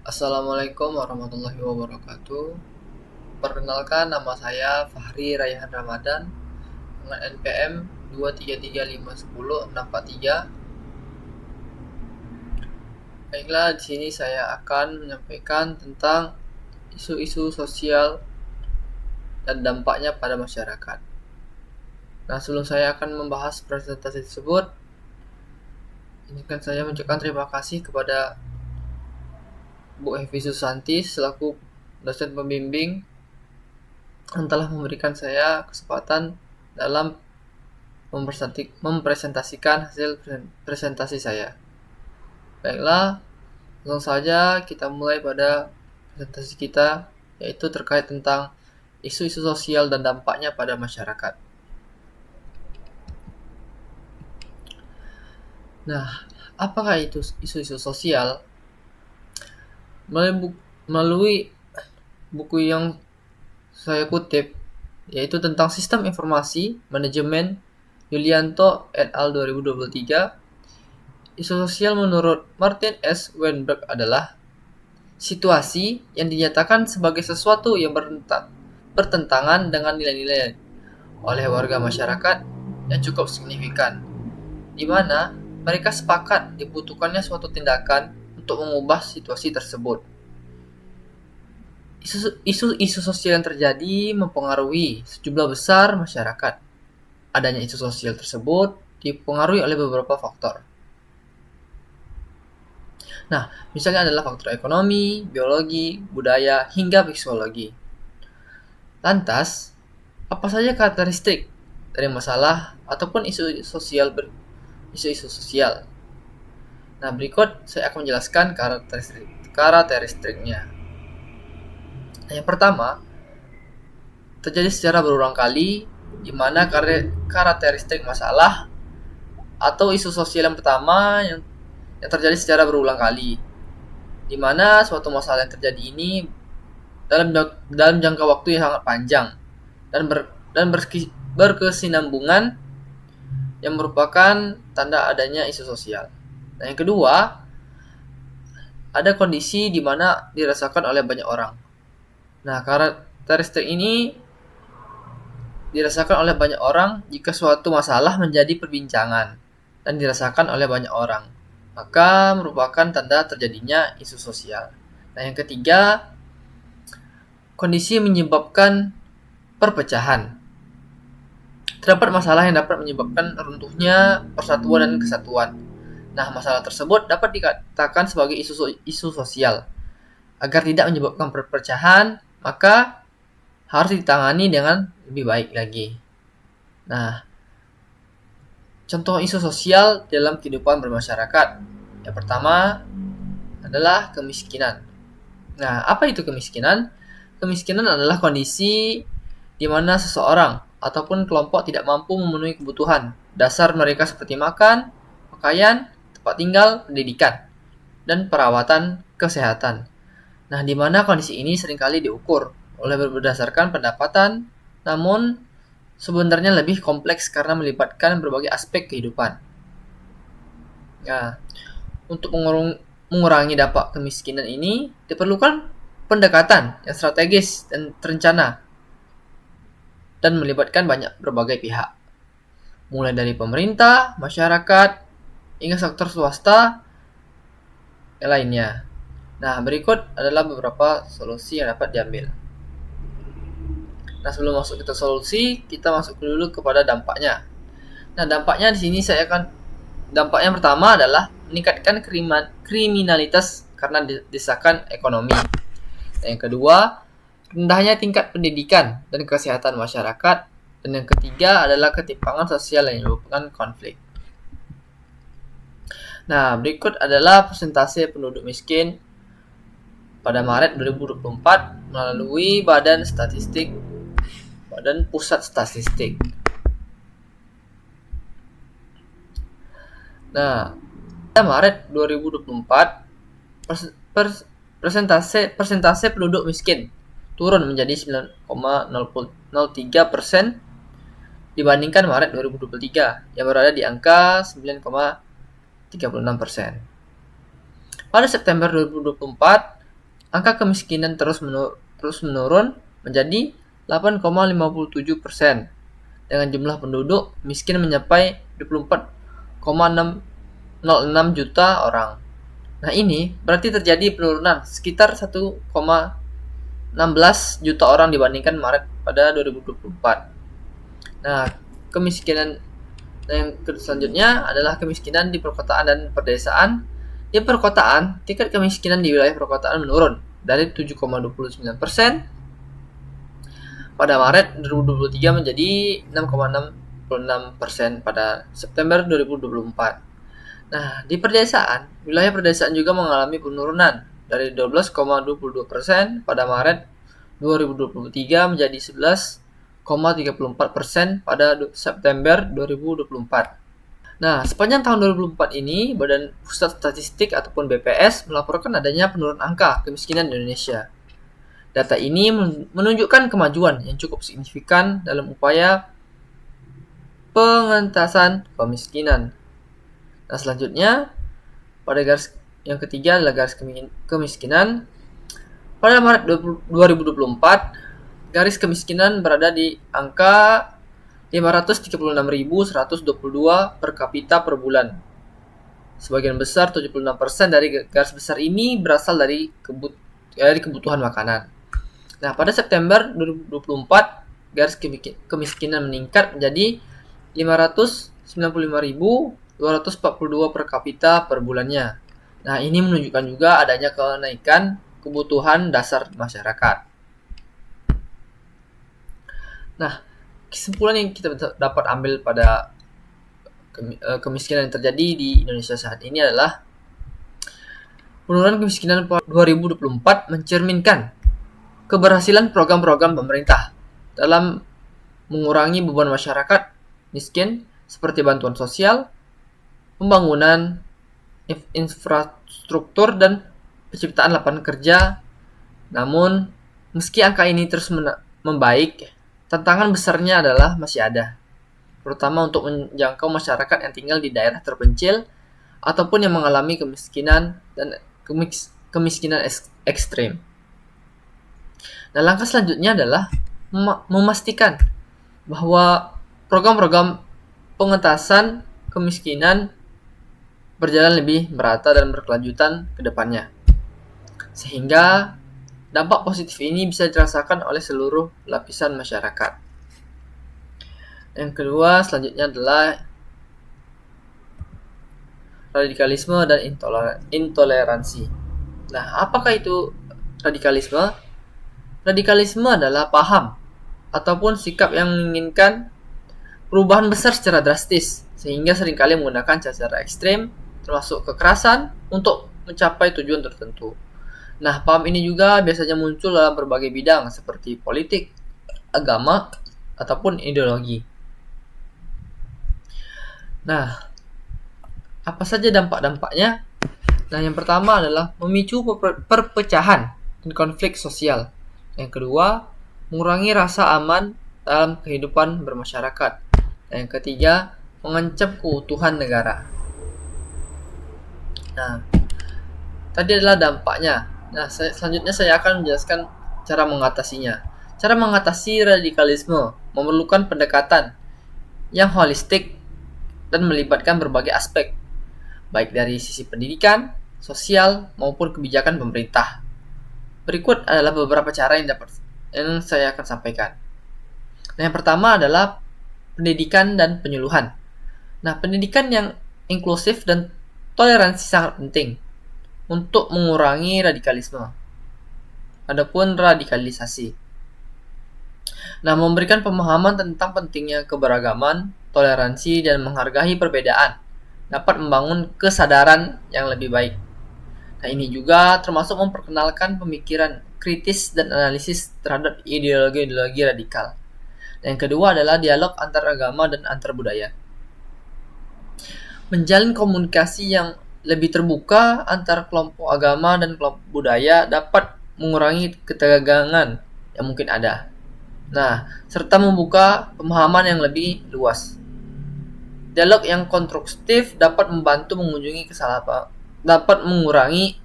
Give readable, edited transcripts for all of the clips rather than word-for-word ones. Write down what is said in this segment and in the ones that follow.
Assalamualaikum warahmatullahi wabarakatuh. Perkenalkan, nama saya Fahri Raihan Ramadan dengan NPM 233510643. Baiklah, di sini saya akan menyampaikan tentang isu-isu sosial dan dampaknya pada masyarakat. Nah, sebelum saya akan membahas presentasi tersebut, izinkan saya mengucapkan terima kasih kepada Bu Evi Susanti selaku dosen pembimbing yang telah memberikan saya kesempatan dalam mempresentasikan hasil presentasi saya. Baiklah, langsung saja kita mulai pada presentasi kita, yaitu terkait tentang isu-isu sosial dan dampaknya pada masyarakat. Nah, apakah itu isu-isu sosial? Melalui buku yang saya kutip, yaitu tentang Sistem Informasi Manajemen Yulianto et al. 2023, isu sosial menurut Martin S. Weinberg adalah situasi yang dinyatakan sebagai sesuatu yang bertentangan dengan nilai-nilai oleh warga masyarakat yang cukup signifikan, di mana mereka sepakat dibutuhkannya suatu tindakan untuk mengubah situasi tersebut. Isu-isu sosial yang terjadi mempengaruhi sejumlah besar masyarakat. Adanya isu sosial tersebut dipengaruhi oleh beberapa faktor. Nah, misalnya adalah faktor ekonomi, biologi, budaya, hingga psikologi. Lantas, apa saja karakteristik dari masalah ataupun isu-isu sosial? Nah, berikut saya akan menjelaskan karakteristiknya. Nah, yang pertama, terjadi secara berulang kali, di mana karakteristik masalah atau isu sosial yang pertama yang terjadi secara berulang kali, di mana suatu masalah yang terjadi ini dalam jangka waktu yang sangat panjang dan berkesinambungan, yang merupakan tanda adanya isu sosial. Nah, yang kedua, ada kondisi di mana dirasakan oleh banyak orang. Nah, karakteristik ini dirasakan oleh banyak orang jika suatu masalah menjadi perbincangan dan dirasakan oleh banyak orang, maka merupakan tanda terjadinya isu sosial. Nah, yang ketiga, kondisi yang menyebabkan perpecahan. Terdapat masalah yang dapat menyebabkan runtuhnya persatuan dan kesatuan. Nah, masalah tersebut dapat dikatakan sebagai isu sosial. Agar tidak menyebabkan perpecahan, maka harus ditangani dengan lebih baik lagi. Nah, contoh isu sosial dalam kehidupan bermasyarakat. Yang pertama adalah kemiskinan. Nah, apa itu kemiskinan? Kemiskinan adalah kondisi di mana seseorang ataupun kelompok tidak mampu memenuhi kebutuhan dasar mereka seperti makan, pakaian, tempat tinggal, pendidikan, dan perawatan kesehatan. Nah, di mana kondisi ini seringkali diukur oleh berdasarkan pendapatan, namun sebenarnya lebih kompleks karena melibatkan berbagai aspek kehidupan. Nah, untuk mengurangi dampak kemiskinan ini diperlukan pendekatan yang strategis dan terencana dan melibatkan berbagai pihak, mulai dari pemerintah, masyarakat, hingga sektor swasta yang lainnya. Nah, berikut adalah beberapa solusi yang dapat diambil. Nah, sebelum masuk ke solusi, kita masuk dulu kepada dampaknya. Nah, dampaknya di sini dampak yang pertama adalah meningkatkan kriminalitas karena desakan ekonomi. Dan yang kedua, rendahnya tingkat pendidikan dan kesehatan masyarakat. Dan yang ketiga adalah ketimpangan sosial yang menyebabkan konflik. Nah, berikut adalah persentase penduduk miskin pada Maret 2024 melalui Badan Pusat Statistik. Nah, pada Maret 2024 persentase penduduk miskin turun menjadi 9,03% dibandingkan Maret 2023 yang berada di angka 9,36%. Pada September 2024, angka kemiskinan terus menurun menjadi 8,57% dengan jumlah penduduk miskin mencapai 24,606 juta orang. Nah, ini berarti terjadi penurunan sekitar 1,16 juta orang dibandingkan Maret pada 2024. Nah, kemiskinan yang selanjutnya adalah kemiskinan di perkotaan dan pedesaan. Di perkotaan, tingkat kemiskinan di wilayah perkotaan menurun dari 7,29% pada Maret 2023 menjadi 6,66% pada September 2024. Nah, di pedesaan, wilayah pedesaan juga mengalami penurunan dari 12,22% pada Maret 2023 menjadi 11,34% pada September 2024. Nah, sepanjang tahun 2004 ini, Badan Pusat Statistik ataupun BPS melaporkan adanya penurunan angka kemiskinan di Indonesia. Data ini menunjukkan kemajuan yang cukup signifikan dalam upaya pengentasan kemiskinan. Nah, selanjutnya, pada garis yang ketiga adalah garis kemiskinan. Pada Maret 2024, garis kemiskinan berada di angka 536.122 per kapita per bulan. Sebagian besar 76% dari garis besar ini berasal dari kebutuhan makanan. Nah, pada September 2024, garis kemiskinan meningkat menjadi 595.242 per kapita per bulannya. Nah, ini menunjukkan juga adanya kenaikan kebutuhan dasar masyarakat. Nah, kesimpulan yang kita dapat ambil pada kemiskinan yang terjadi di Indonesia saat ini adalah penurunan kemiskinan pada 2024 mencerminkan keberhasilan program-program pemerintah dalam mengurangi beban masyarakat miskin seperti bantuan sosial, pembangunan infrastruktur, dan penciptaan lapangan kerja. Namun, meski angka ini terus membaik, tantangan besarnya adalah masih ada, terutama untuk menjangkau masyarakat yang tinggal di daerah terpencil ataupun yang mengalami kemiskinan dan kemiskinan ekstrim. Nah, langkah selanjutnya adalah memastikan bahwa program-program pengentasan kemiskinan berjalan lebih merata dan berkelanjutan ke depannya, sehingga dampak positif ini bisa dirasakan oleh seluruh lapisan masyarakat. Yang kedua, selanjutnya adalah radikalisme dan intoleransi. Nah, apakah itu radikalisme? Radikalisme adalah paham ataupun sikap yang menginginkan perubahan besar secara drastis, sehingga seringkali menggunakan cara ekstrem, termasuk kekerasan, untuk mencapai tujuan tertentu. Nah, paham ini juga biasanya muncul dalam berbagai bidang seperti politik, agama, ataupun ideologi. Nah, apa saja dampak-dampaknya? Nah, yang pertama adalah memicu perpecahan dan konflik sosial. Yang kedua, mengurangi rasa aman dalam kehidupan bermasyarakat. Dan yang ketiga, mengancam keutuhan negara. Nah, tadi adalah dampaknya. Nah, selanjutnya saya akan menjelaskan cara mengatasinya. Cara mengatasi radikalisme memerlukan pendekatan yang holistik dan melibatkan berbagai aspek, baik dari sisi pendidikan, sosial, maupun kebijakan pemerintah. Berikut adalah beberapa cara yang saya akan sampaikan. Nah, yang pertama adalah pendidikan dan penyuluhan. Nah, pendidikan yang inklusif dan toleransi sangat penting untuk mengurangi radikalisme. Adapun radikalisasi. Nah, memberikan pemahaman tentang pentingnya keberagaman, toleransi, dan menghargai perbedaan dapat membangun kesadaran yang lebih baik. Nah, ini juga termasuk memperkenalkan pemikiran kritis dan analisis terhadap ideologi-ideologi radikal. Dan yang kedua adalah dialog antar agama dan antar budaya. Menjalin komunikasi yang lebih terbuka antar kelompok agama dan kelompok budaya dapat mengurangi ketegangan yang mungkin ada. Nah, serta membuka pemahaman yang lebih luas. Dialog yang konstruktif dapat membantu mengunjungi dapat mengurangi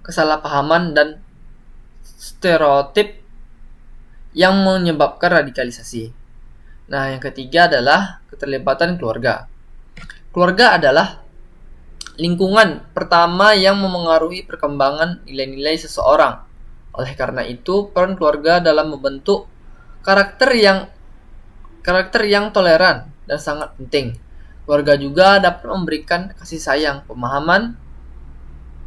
kesalahpahaman dan stereotip yang menyebabkan radikalisasi. Nah, yang ketiga adalah keterlibatan keluarga. Keluarga adalah lingkungan pertama yang memengaruhi perkembangan nilai-nilai seseorang. Oleh karena itu, peran keluarga dalam membentuk karakter yang toleran dan sangat penting. Keluarga juga dapat memberikan kasih sayang, pemahaman,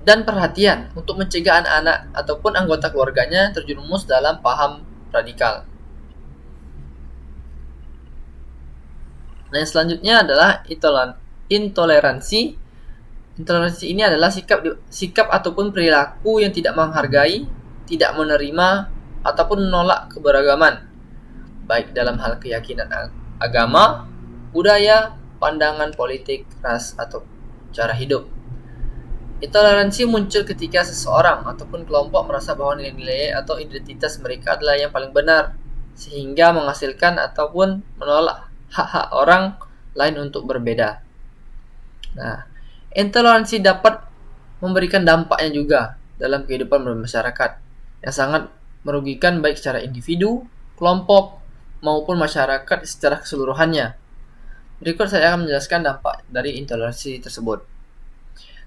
dan perhatian untuk mencegah anak-anak ataupun anggota keluarganya terjerumus dalam paham radikal. Nah, yang selanjutnya adalah intoleransi. Intoleransi ini adalah sikap ataupun perilaku yang tidak menghargai, tidak menerima, ataupun menolak keberagaman, baik dalam hal keyakinan agama, budaya, pandangan politik, ras, atau cara hidup. Intoleransi muncul ketika seseorang ataupun kelompok merasa bahwa nilai-nilai atau identitas mereka adalah yang paling benar, sehingga menghasilkan ataupun menolak hak-hak orang lain untuk berbeda. Nah, intoleransi dapat memberikan dampaknya juga dalam kehidupan bermasyarakat yang sangat merugikan baik secara individu, kelompok, maupun masyarakat secara keseluruhannya. Berikut saya akan menjelaskan dampak dari intoleransi tersebut.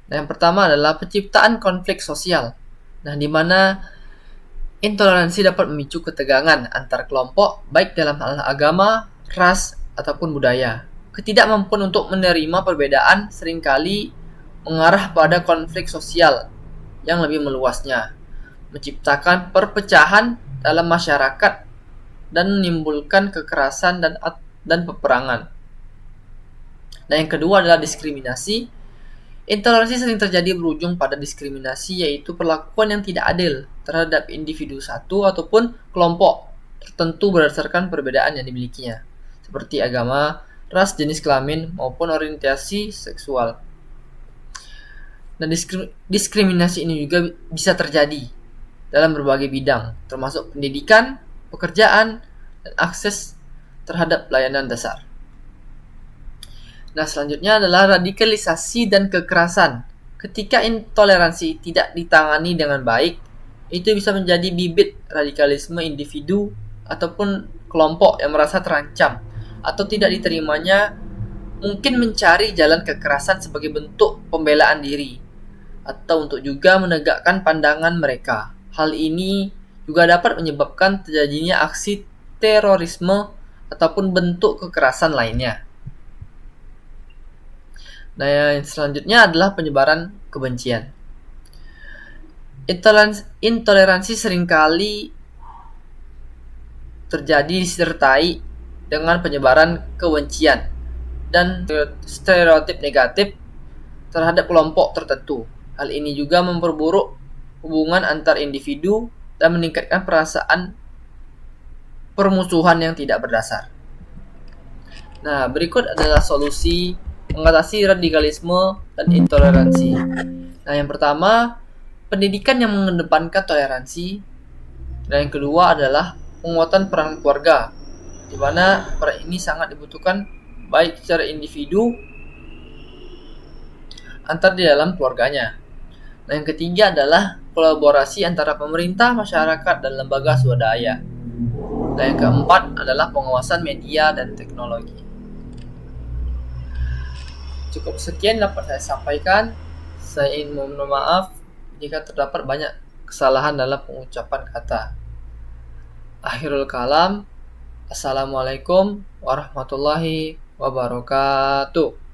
Nah, yang pertama adalah penciptaan konflik sosial. Nah, di mana intoleransi dapat memicu ketegangan antar kelompok baik dalam hal agama, ras, ataupun budaya. Ketidakmampuan untuk menerima perbedaan seringkali mengarah pada konflik sosial yang lebih meluasnya, menciptakan perpecahan dalam masyarakat dan menimbulkan kekerasan dan peperangan. Nah, yang kedua adalah diskriminasi. Intoleransi sering terjadi berujung pada diskriminasi, yaitu perlakuan yang tidak adil terhadap individu satu ataupun kelompok tertentu berdasarkan perbedaan yang dimilikinya, seperti agama, ras, jenis kelamin, maupun orientasi seksual. Dan diskriminasi ini juga bisa terjadi dalam berbagai bidang, termasuk pendidikan, pekerjaan, dan akses terhadap pelayanan dasar. Nah, selanjutnya adalah radikalisasi dan kekerasan. Ketika intoleransi tidak ditangani dengan baik, itu bisa menjadi bibit radikalisme individu ataupun kelompok yang merasa terancam atau tidak diterimanya, mungkin mencari jalan kekerasan sebagai bentuk pembelaan diri atau untuk juga menegakkan pandangan mereka. Hal ini juga dapat menyebabkan terjadinya aksi terorisme ataupun bentuk kekerasan lainnya. Nah, yang selanjutnya adalah penyebaran kebencian. Intoleransi seringkali terjadi disertai dengan penyebaran kebencian dan stereotip negatif terhadap kelompok tertentu. Hal ini juga memperburuk hubungan antar individu dan meningkatkan perasaan permusuhan yang tidak berdasar. Nah, berikut adalah solusi mengatasi radikalisme dan intoleransi. Nah, yang pertama, pendidikan yang mengedepankan toleransi. Dan yang kedua adalah penguatan peran keluarga, di mana peran ini sangat dibutuhkan baik secara individu antar di dalam keluarganya. Nah, yang ketiga adalah kolaborasi antara pemerintah, masyarakat, dan lembaga swadaya. Dan yang keempat adalah pengawasan media dan teknologi. Cukup sekian dapat saya sampaikan. Saya ingin memohon maaf jika terdapat banyak kesalahan dalam pengucapan kata. Akhirul kalam. Assalamualaikum warahmatullahi wabarakatuh.